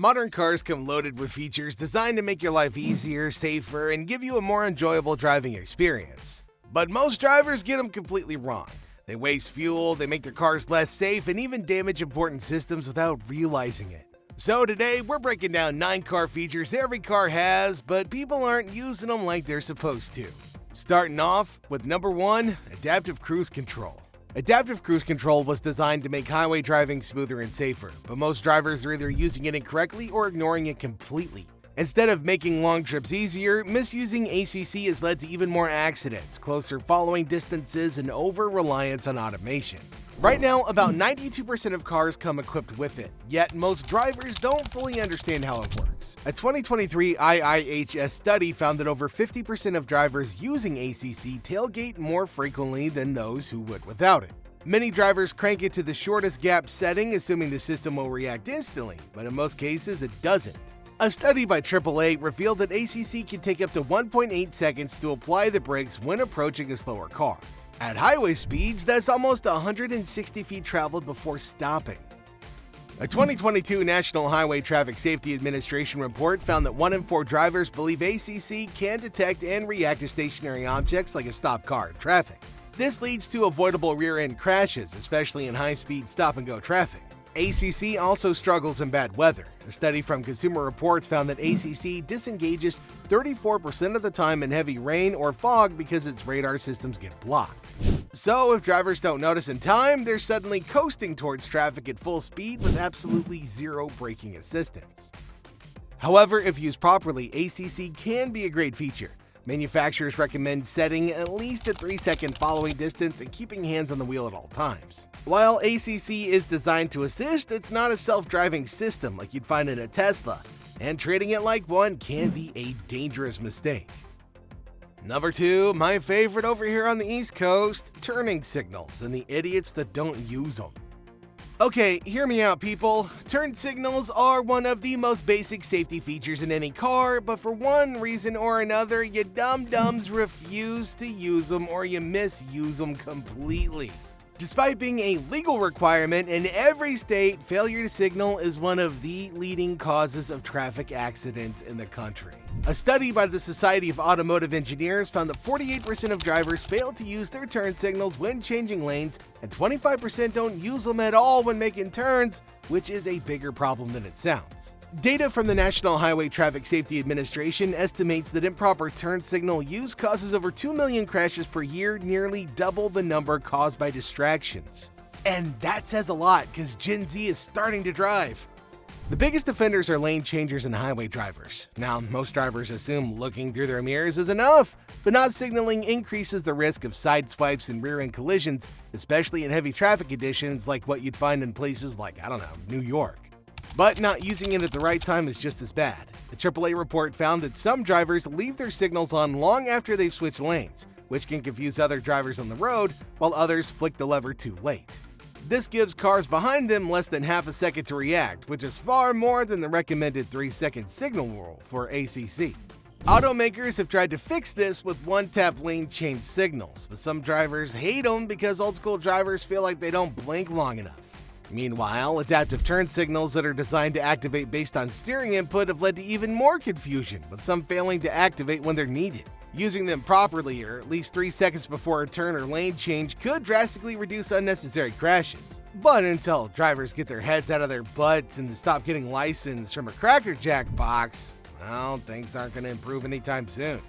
Modern cars come loaded with features designed to make your life easier, safer, and give you a more enjoyable driving experience. But most drivers get them completely wrong. They waste fuel, they make their cars less safe, and even damage important systems without realizing it. So today, we're breaking down 9 car features every car has, but people aren't using them like they're supposed to. Starting off with number 1, adaptive cruise control. Adaptive cruise control was designed to make highway driving smoother and safer, but most drivers are either using it incorrectly or ignoring it completely. Instead of making long trips easier, misusing ACC has led to even more accidents, closer following distances, and over-reliance on automation. Right now, about 92% of cars come equipped with it, yet most drivers don't fully understand how it works. A 2023 IIHS study found that over 50% of drivers using ACC tailgate more frequently than those who would without it. Many drivers crank it to the shortest gap setting, assuming the system will react instantly, but in most cases it doesn't. A study by AAA revealed that ACC can take up to 1.8 seconds to apply the brakes when approaching a slower car. At highway speeds, that's almost 160 feet traveled before stopping. A 2022 National Highway Traffic Safety Administration report found that 1 in 4 drivers believe ACC can detect and react to stationary objects like a stopped car in traffic. This leads to avoidable rear-end crashes, especially in high-speed stop-and-go traffic. ACC also struggles in bad weather. A study from Consumer Reports found that ACC disengages 34% of the time in heavy rain or fog because its radar systems get blocked. So if drivers don't notice in time, they're suddenly coasting towards traffic at full speed with absolutely zero braking assistance. However, if used properly, ACC can be a great feature. Manufacturers recommend setting at least a 3-second following distance and keeping hands on the wheel at all times. While ACC is designed to assist, it's not a self-driving system like you'd find in a Tesla, and treating it like one can be a dangerous mistake. Number 2, my favorite over here on the East Coast, turning signals and the idiots that don't use them. Okay, hear me out, people. Turn signals are one of the most basic safety features in any car, but for one reason or another, you dum-dums refuse to use them or you misuse them completely. Despite being a legal requirement in every state, failure to signal is one of the leading causes of traffic accidents in the country. A study by the Society of Automotive Engineers found that 48% of drivers fail to use their turn signals when changing lanes, and 25% don't use them at all when making turns, which is a bigger problem than it sounds. Data from the National Highway Traffic Safety Administration estimates that improper turn signal use causes over 2 million crashes per year, nearly double the number caused by distractions. And that says a lot, because Gen Z is starting to drive. The biggest offenders are lane changers and highway drivers. Now, most drivers assume looking through their mirrors is enough, but not signaling increases the risk of side swipes and rear-end collisions, especially in heavy traffic conditions like what you'd find in places like, New York. But not using it at the right time is just as bad. The AAA report found that some drivers leave their signals on long after they've switched lanes, which can confuse other drivers on the road, while others flick the lever too late. This gives cars behind them less than half a second to react, which is far more than the recommended 3-second signal rule for ACC. Automakers have tried to fix this with one-tap lane change signals, but some drivers hate them because old-school drivers feel like they don't blink long enough. Meanwhile, adaptive turn signals that are designed to activate based on steering input have led to even more confusion, with some failing to activate when they're needed. Using them properly, or at least 3 seconds before a turn or lane change, could drastically reduce unnecessary crashes. But until drivers get their heads out of their butts and stop getting licensed from a Cracker Jack box, well, things aren't going to improve anytime soon.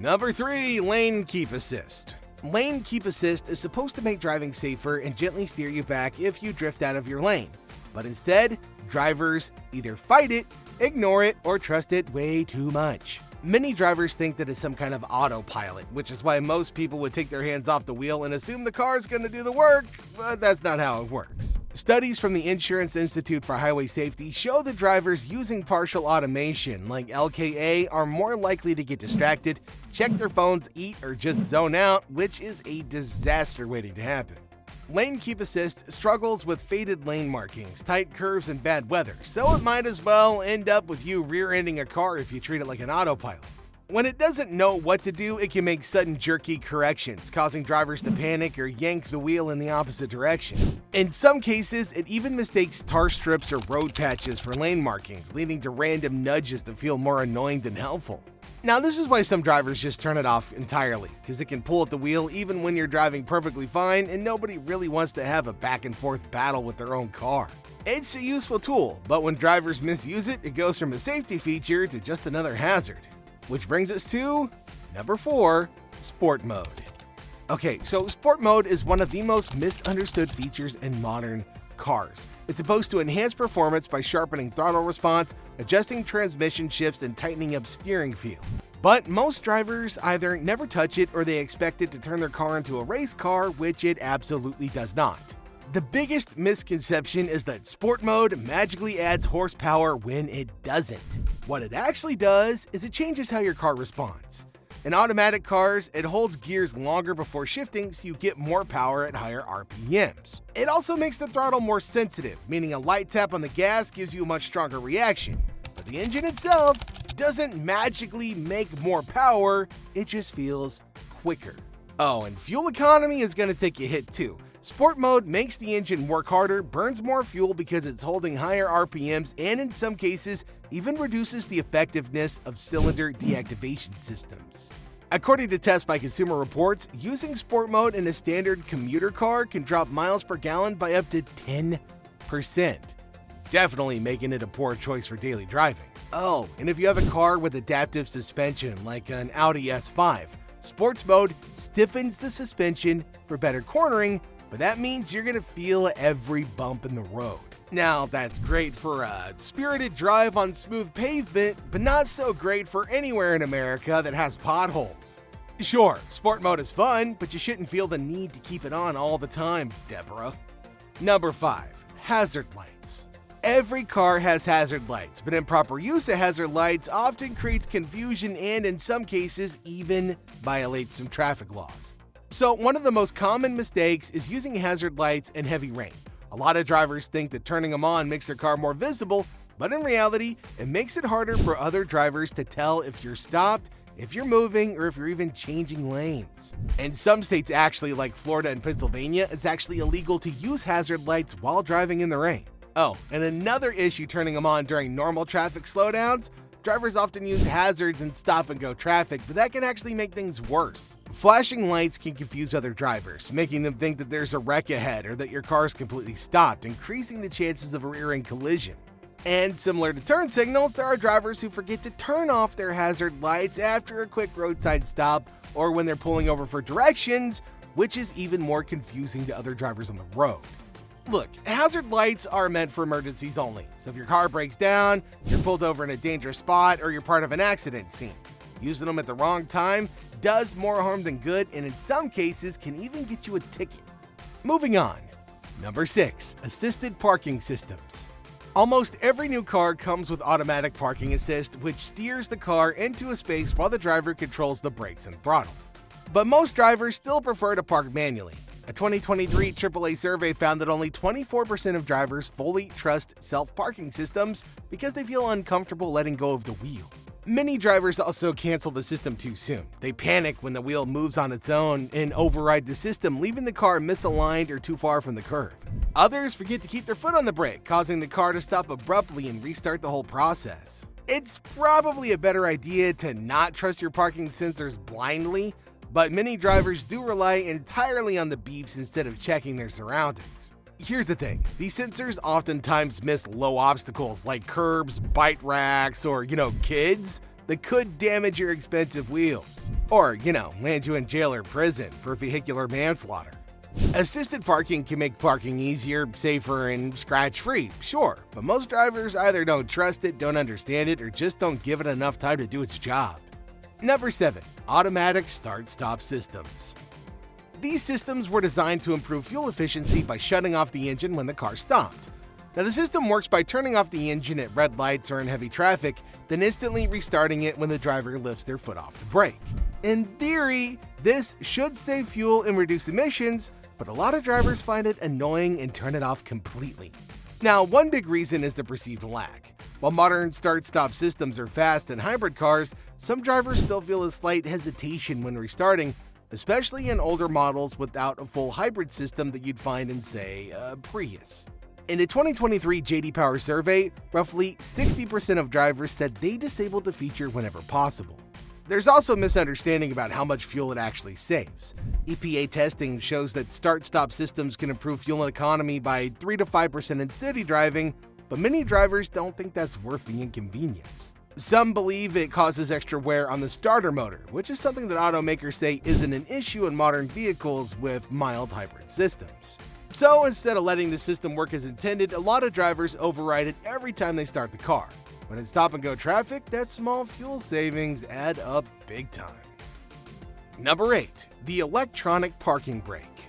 Number 3, lane keep assist. Lane keep assist is supposed to make driving safer and gently steer you back if you drift out of your lane. But instead, drivers either fight it, ignore it, or trust it way too much. Many drivers think that it's some kind of autopilot, which is why most people would take their hands off the wheel and assume the car is going to do the work, but that's not how it works. Studies from the Insurance Institute for Highway Safety show that drivers using partial automation, like LKA, are more likely to get distracted, check their phones, eat, or just zone out, which is a disaster waiting to happen. Lane keep assist struggles with faded lane markings, tight curves, and bad weather, so it might as well end up with you rear-ending a car if you treat it like an autopilot. When it doesn't know what to do, it can make sudden jerky corrections, causing drivers to panic or yank the wheel in the opposite direction. In some cases, it even mistakes tar strips or road patches for lane markings, leading to random nudges that feel more annoying than helpful. Now, this is why some drivers just turn it off entirely, because it can pull at the wheel even when you're driving perfectly fine and nobody really wants to have a back and forth battle with their own car. It's a useful tool, but when drivers misuse it, it goes from a safety feature to just another hazard. Which brings us to number 4, Sport Mode. Okay, so Sport Mode is one of the most misunderstood features in modern cars. It's supposed to enhance performance by sharpening throttle response, adjusting transmission shifts, and tightening up steering feel. But most drivers either never touch it or they expect it to turn their car into a race car, which it absolutely does not. The biggest misconception is that Sport Mode magically adds horsepower when it doesn't. What it actually does is it changes how your car responds. In automatic cars, it holds gears longer before shifting so you get more power at higher RPMs. It also makes the throttle more sensitive, meaning a light tap on the gas gives you a much stronger reaction. But the engine itself doesn't magically make more power, it just feels quicker. Oh, and fuel economy is going to take a hit too. Sport Mode makes the engine work harder, burns more fuel because it's holding higher RPMs, and in some cases, even reduces the effectiveness of cylinder deactivation systems. According to tests by Consumer Reports, using Sport Mode in a standard commuter car can drop miles per gallon by up to 10%. Definitely making it a poor choice for daily driving. Oh, and if you have a car with adaptive suspension like an Audi S5, Sports Mode stiffens the suspension for better cornering, but that means you're gonna feel every bump in the road. Now, that's great for a spirited drive on smooth pavement, but not so great for anywhere in America that has potholes. Sure, Sport Mode is fun, but you shouldn't feel the need to keep it on all the time, Deborah. Number 5, hazard lights. Every car has hazard lights, but improper use of hazard lights often creates confusion and, in some cases, even violates some traffic laws. So one of the most common mistakes is using hazard lights in heavy rain. A lot of drivers think that turning them on makes their car more visible, but in reality, it makes it harder for other drivers to tell if you're stopped, if you're moving, or if you're even changing lanes. In some states actually, like Florida and Pennsylvania, it's actually illegal to use hazard lights while driving in the rain. Oh, and another issue turning them on during normal traffic slowdowns, drivers often use hazards in stop-and-go traffic, but that can actually make things worse. Flashing lights can confuse other drivers, making them think that there's a wreck ahead or that your car is completely stopped, increasing the chances of a rear-end collision. And similar to turn signals, there are drivers who forget to turn off their hazard lights after a quick roadside stop or when they're pulling over for directions, which is even more confusing to other drivers on the road. Look, hazard lights are meant for emergencies only, so if your car breaks down, you're pulled over in a dangerous spot, or you're part of an accident scene. Using them at the wrong time does more harm than good, and in some cases can even get you a ticket. Moving on. Number 6, assisted parking systems. Almost every new car comes with automatic parking assist, which steers the car into a space while the driver controls the brakes and throttle. But most drivers still prefer to park manually. A 2023 AAA survey found that only 24% of drivers fully trust self-parking systems because they feel uncomfortable letting go of the wheel. Many drivers also cancel the system too soon. They panic when the wheel moves on its own and override the system, leaving the car misaligned or too far from the curb. Others forget to keep their foot on the brake, causing the car to stop abruptly and restart the whole process. It's probably a better idea to not trust your parking sensors blindly, but many drivers do rely entirely on the beeps instead of checking their surroundings. Here's the thing, these sensors oftentimes miss low obstacles like curbs, bike racks, or, kids that could damage your expensive wheels. Or, land you in jail or prison for vehicular manslaughter. Assisted parking can make parking easier, safer, and scratch-free, sure, but most drivers either don't trust it, don't understand it, or just don't give it enough time to do its job. Number 7, automatic start-stop systems. These systems were designed to improve fuel efficiency by shutting off the engine when the car stopped. Now, the system works by turning off the engine at red lights or in heavy traffic, then instantly restarting it when the driver lifts their foot off the brake. In theory, this should save fuel and reduce emissions, but a lot of drivers find it annoying and turn it off completely. Now, one big reason is the perceived lag. While modern start-stop systems are fast in hybrid cars, some drivers still feel a slight hesitation when restarting, especially in older models without a full hybrid system that you'd find in, say, a Prius. In a 2023 J.D. Power survey, roughly 60% of drivers said they disabled the feature whenever possible. There's also a misunderstanding about how much fuel it actually saves. EPA testing shows that start-stop systems can improve fuel economy by 3 to 5% in city driving, but many drivers don't think that's worth the inconvenience. Some believe it causes extra wear on the starter motor, which is something that automakers say isn't an issue in modern vehicles with mild hybrid systems. So instead of letting the system work as intended, a lot of drivers override it every time they start the car. When in stop-and-go traffic, that small fuel savings add up big time. Number 8. The electronic parking brake.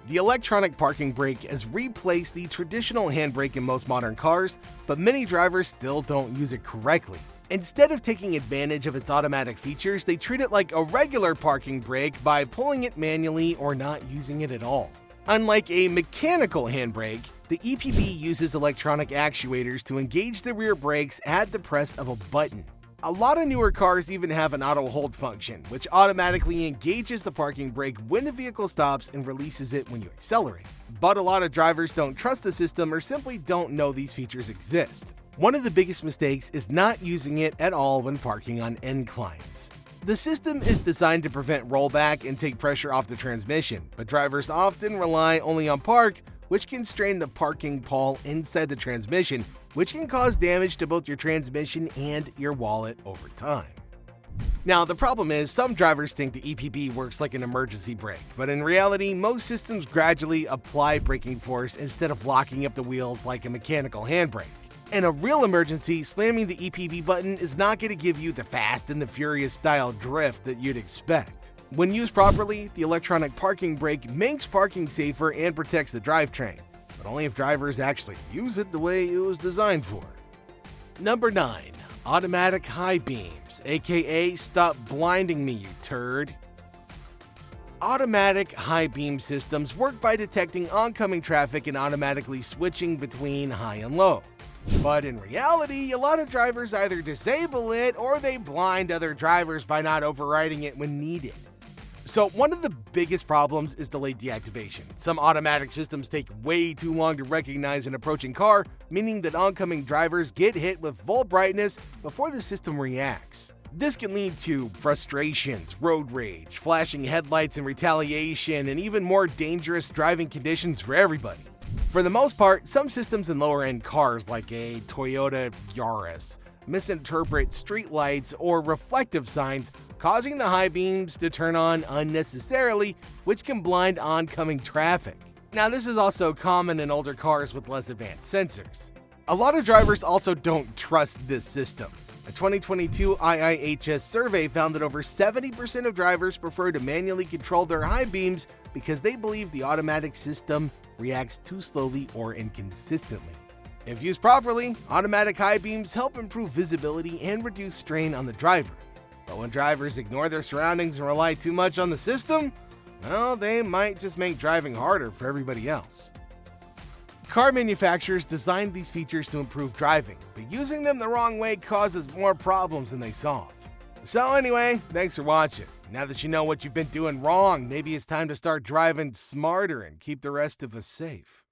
The electronic parking brake has replaced the traditional handbrake in most modern cars, but many drivers still don't use it correctly. Instead of taking advantage of its automatic features, they treat it like a regular parking brake by pulling it manually or not using it at all. Unlike a mechanical handbrake, the EPB uses electronic actuators to engage the rear brakes at the press of a button. A lot of newer cars even have an auto hold function, which automatically engages the parking brake when the vehicle stops and releases it when you accelerate. But a lot of drivers don't trust the system or simply don't know these features exist. One of the biggest mistakes is not using it at all when parking on inclines. The system is designed to prevent rollback and take pressure off the transmission, but drivers often rely only on park, which can strain the parking pawl inside the transmission, which can cause damage to both your transmission and your wallet over time. Now, the problem is some drivers think the EPB works like an emergency brake, but in reality, most systems gradually apply braking force instead of locking up the wheels like a mechanical handbrake. In a real emergency, slamming the EPB button is not going to give you the Fast and the Furious style drift that you'd expect. When used properly, the electronic parking brake makes parking safer and protects the drivetrain, but only if drivers actually use it the way it was designed for. Number 9. Automatic high beams, aka stop blinding me, you turd. Automatic high beam systems work by detecting oncoming traffic and automatically switching between high and low. But in reality, a lot of drivers either disable it or they blind other drivers by not overriding it when needed. So one of the biggest problems is delayed deactivation. Some automatic systems take way too long to recognize an approaching car, meaning that oncoming drivers get hit with full brightness before the system reacts. This can lead to frustrations, road rage, flashing headlights and retaliation, and even more dangerous driving conditions for everybody. For the most part, some systems in lower-end cars like a Toyota Yaris misinterpret street lights or reflective signs, causing the high beams to turn on unnecessarily, which can blind oncoming traffic. Now, this is also common in older cars with less advanced sensors. A lot of drivers also don't trust this system. A 2022 IIHS survey found that over 70% of drivers prefer to manually control their high beams because they believe the automatic system reacts too slowly or inconsistently. If used properly, automatic high beams help improve visibility and reduce strain on the driver. But when drivers ignore their surroundings and rely too much on the system, well, they might just make driving harder for everybody else. Car manufacturers designed these features to improve driving, but using them the wrong way causes more problems than they solve. So anyway, thanks for watching. Now that you know what you've been doing wrong, maybe it's time to start driving smarter and keep the rest of us safe.